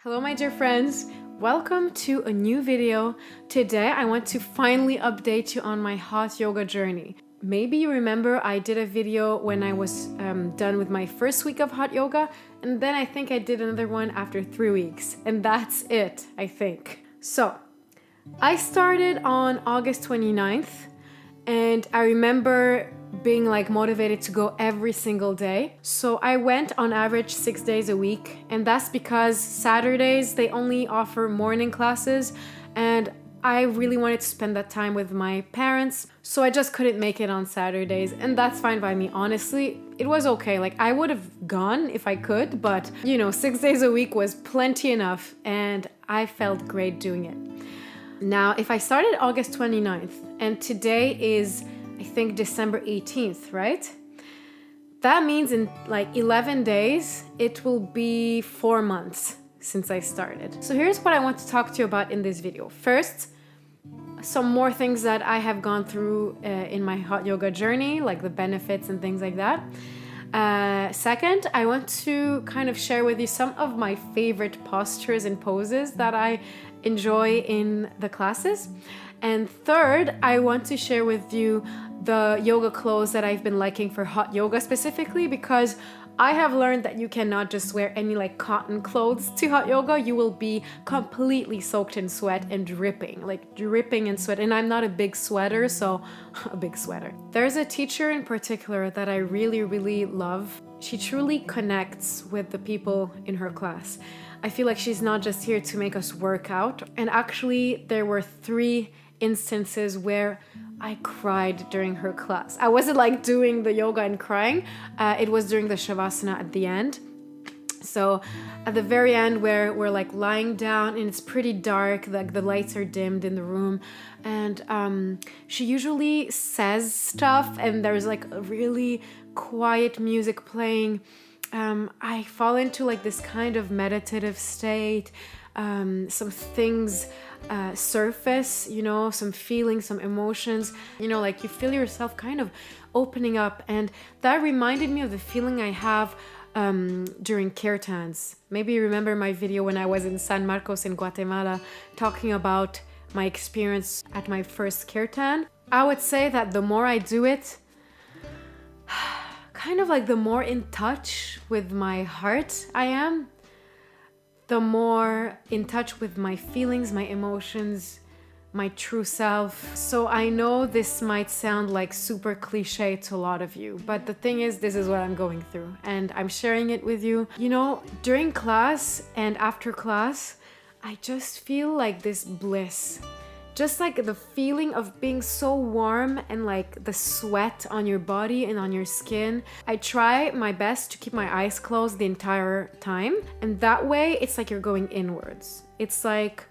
Hello my dear friends, welcome to a new video. Today I want to finally update you on my hot yoga journey. Maybe you remember I did a video when I was done with my first week of hot yoga, and then I think I did another one after 3 weeks, and that's it, I think. So I started on August 29th, and I remember being like motivated to go every single day. So I went on average 6 days a week, and that's because Saturdays they only offer morning classes, and I really wanted to spend that time with my parents, so I just couldn't make it on Saturdays, and that's fine by me. Honestly, it was okay. Like, I would have gone if I could, but you know, 6 days a week was plenty enough, and I felt great doing it. Now, if I started August 29th, and today is, I think, December 18th, right? That means in like 11 days, it will be 4 months since I started. So here's what I want to talk to you about in this video. First, some more things that I have gone through in my hot yoga journey, like the benefits and things like that. Second, I want to kind of share with you some of my favorite postures and poses that I enjoy in the classes. And third, I want to share with you the yoga clothes that I've been liking for hot yoga specifically, because I have learned that you cannot just wear any like cotton clothes to hot yoga. You will be completely soaked in sweat and dripping in sweat. And I'm not a big sweater, so a big sweater. There's a teacher in particular that I really love. She truly connects with the people in her class. I feel like she's not just here to make us work out. And actually, there were 3 instances where I cried during her class. I wasn't like doing the yoga and crying. It was during the shavasana at the end. So at the very end, where we're like lying down and it's pretty dark, like the lights are dimmed in the room, and she usually says stuff and there's like a really quiet music playing. I fall into like this kind of meditative state. Some things surface, you know, some feelings, some emotions, you know, like you feel yourself kind of opening up. And that reminded me of the feeling I have during kirtans. Maybe you remember my video when I was in San Marcos in Guatemala talking about my experience at my first kirtan. I would say that the more I do it, kind of like the more in touch with my heart I am, the more in touch with my feelings, my emotions, my true self. So I know this might sound like super cliche to a lot of you, but the thing is, this is what I'm going through and I'm sharing it with you. You know, during class and after class, I just feel like this bliss. Just like the feeling of being so warm and like the sweat on your body and on your skin. I try my best to keep my eyes closed the entire time. And that way it's like you're going inwards. It's like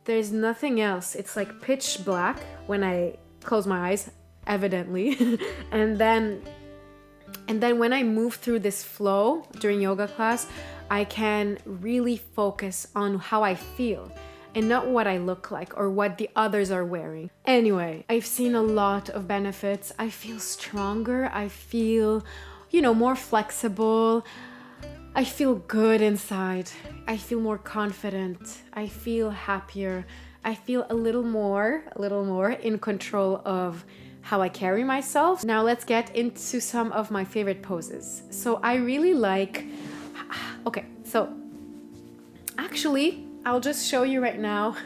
there's nothing else. It's like pitch black when I close my eyes, evidently. and then when I move through this flow during yoga class, I can really focus on how I feel and not what I look like or what the others are wearing. Anyway, I've seen a lot of benefits. I feel stronger. I feel, you know, more flexible. I feel good inside. I feel more confident. I feel happier. I feel a little more in control of how I carry myself. Now let's get into some of my favorite poses. So I really like, okay, so actually, I'll just show you right now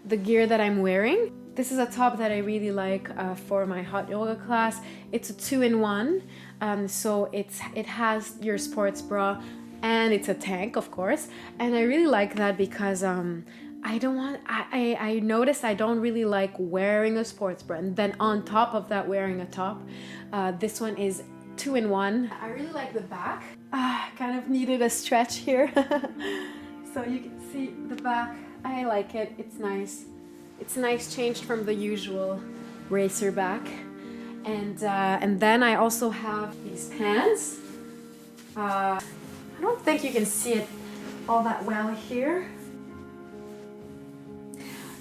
the gear that I'm wearing. This is a top that I really like for my hot yoga class. It's a 2-in-1, so it has your sports bra and it's a tank, of course. And I really like that because I noticed I don't really like wearing a sports bra and then on top of that wearing a top. This one is 2-in-1. I really like the back. Kind of needed a stretch here. So you can see the back. I like it. It's nice. It's nice, changed from the usual racer back. And then I also have these pants. I don't think you can see it all that well here.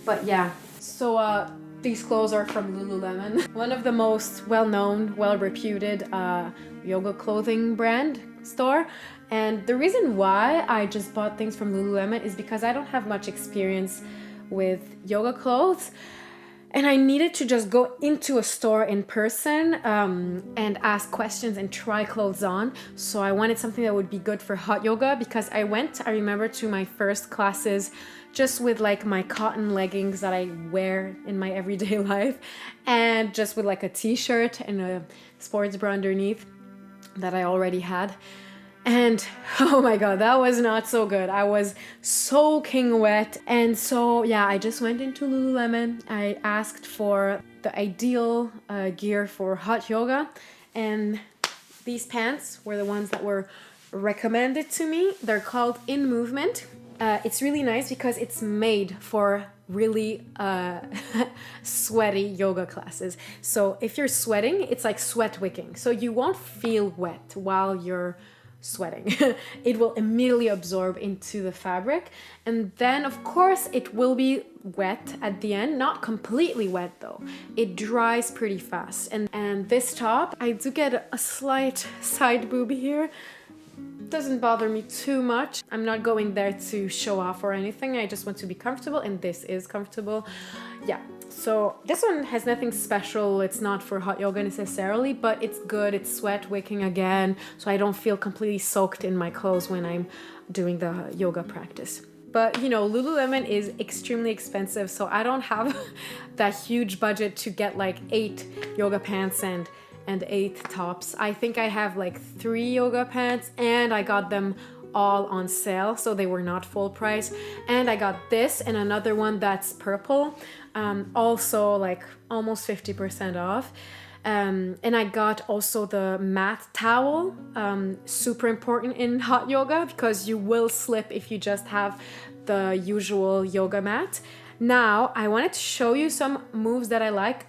But yeah, so these clothes are from Lululemon, one of the most well-known, well-reputed yoga clothing brand. store. And the reason why I just bought things from Lululemon is because I don't have much experience with yoga clothes. And I needed to just go into a store in person and ask questions and try clothes on. So I wanted something that would be good for hot yoga, because I remember, to my first classes just with like my cotton leggings that I wear in my everyday life, and just with like a t-shirt and a sports bra underneath that I already had. And oh my god, that was not so good. I was soaking wet. And so yeah, I just went into Lululemon. I asked for the ideal gear for hot yoga, and these pants were the ones that were recommended to me. They're called In Movement. It's really nice because it's made for really sweaty yoga classes. So if you're sweating, it's like sweat wicking. So you won't feel wet while you're sweating. It will immediately absorb into the fabric, and then of course it will be wet at the end, not completely wet though. It dries pretty fast. And this top, I do get a slight side boob here. Doesn't bother me too much. I'm not going there to show off or anything. I just want to be comfortable, and this is comfortable. Yeah, so this one has nothing special. It's not for hot yoga necessarily, but it's good. It's sweat wicking again, so I don't feel completely soaked in my clothes when I'm doing the yoga practice. But you know, Lululemon is extremely expensive, so I don't have that huge budget to get like 8 yoga pants and 8 tops. I think I have like 3 yoga pants, and I got them all on sale, so they were not full price. And I got this and another one that's purple, also like almost 50% off. And I got also the mat towel, super important in hot yoga because you will slip if you just have the usual yoga mat. Now I wanted to show you some moves that I like.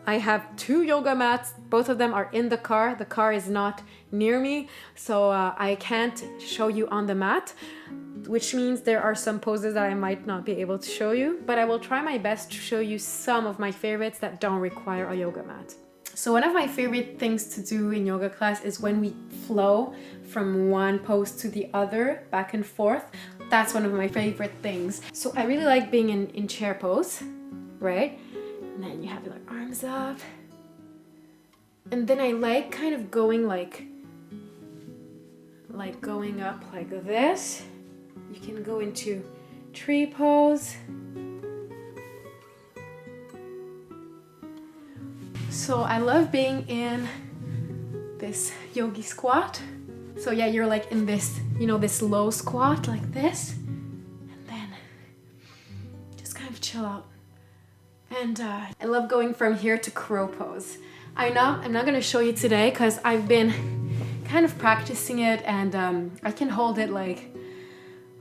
I have 2 yoga mats. Both of them are in the car. The car is not near me, so I can't show you on the mat, which means there are some poses that I might not be able to show you, but I will try my best to show you some of my favorites that don't require a yoga mat. So one of my favorite things to do in yoga class is when we flow from one pose to the other, back and forth. That's one of my favorite things. So I really like being in chair pose, right? And then you have your arms up. And then I like kind of going like going up like this. You can go into tree pose. So I love being in this yogi squat. So yeah, you're like in this, you know, this low squat like this. And then just kind of chill out. And I love going from here to crow pose. I'm not gonna show you today because I've been kind of practicing it, and I can hold it like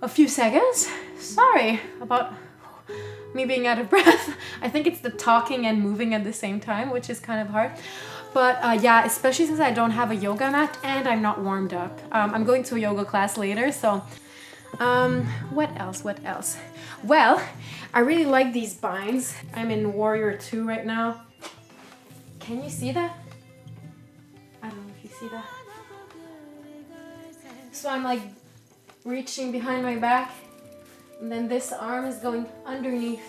a few seconds. Sorry about me being out of breath. I think it's the talking and moving at the same time, which is kind of hard. But yeah, especially since I don't have a yoga mat and I'm not warmed up. I'm going to a yoga class later, so what else? Well, I really like these binds. I'm in Warrior 2 right now. Can you see that? I don't know if you see that. So I'm like reaching behind my back, and then this arm is going underneath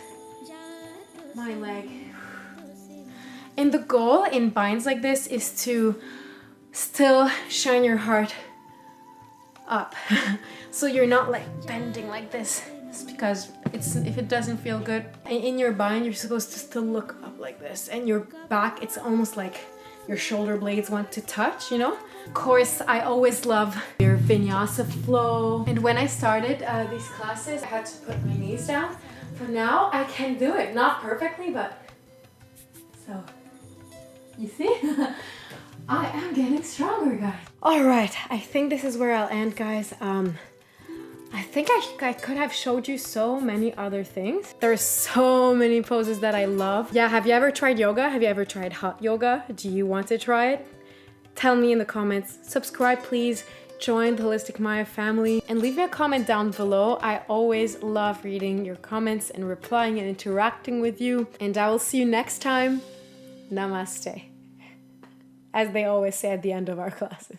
my leg. And the goal in binds like this is to still shine your heart up. So you're not like bending like this. It's because if it doesn't feel good in your bind, you're supposed to still look up like this, and your back, it's almost like your shoulder blades want to touch, you know? Of course, I always love your vinyasa flow. And when I started these classes, I had to put my knees down. For now, I can do it. Not perfectly, but so, you see? I am getting stronger, guys. All right, I think this is where I'll end, guys. I think I could have showed you so many other things. There's so many poses that I love. Yeah, have you ever tried yoga? Have you ever tried hot yoga? Do you want to try it? Tell me in the comments. Subscribe, please. Join the Holistic Maya family and leave me a comment down below. I always love reading your comments and replying and interacting with you. And I will see you next time. Namaste. As they always say at the end of our classes.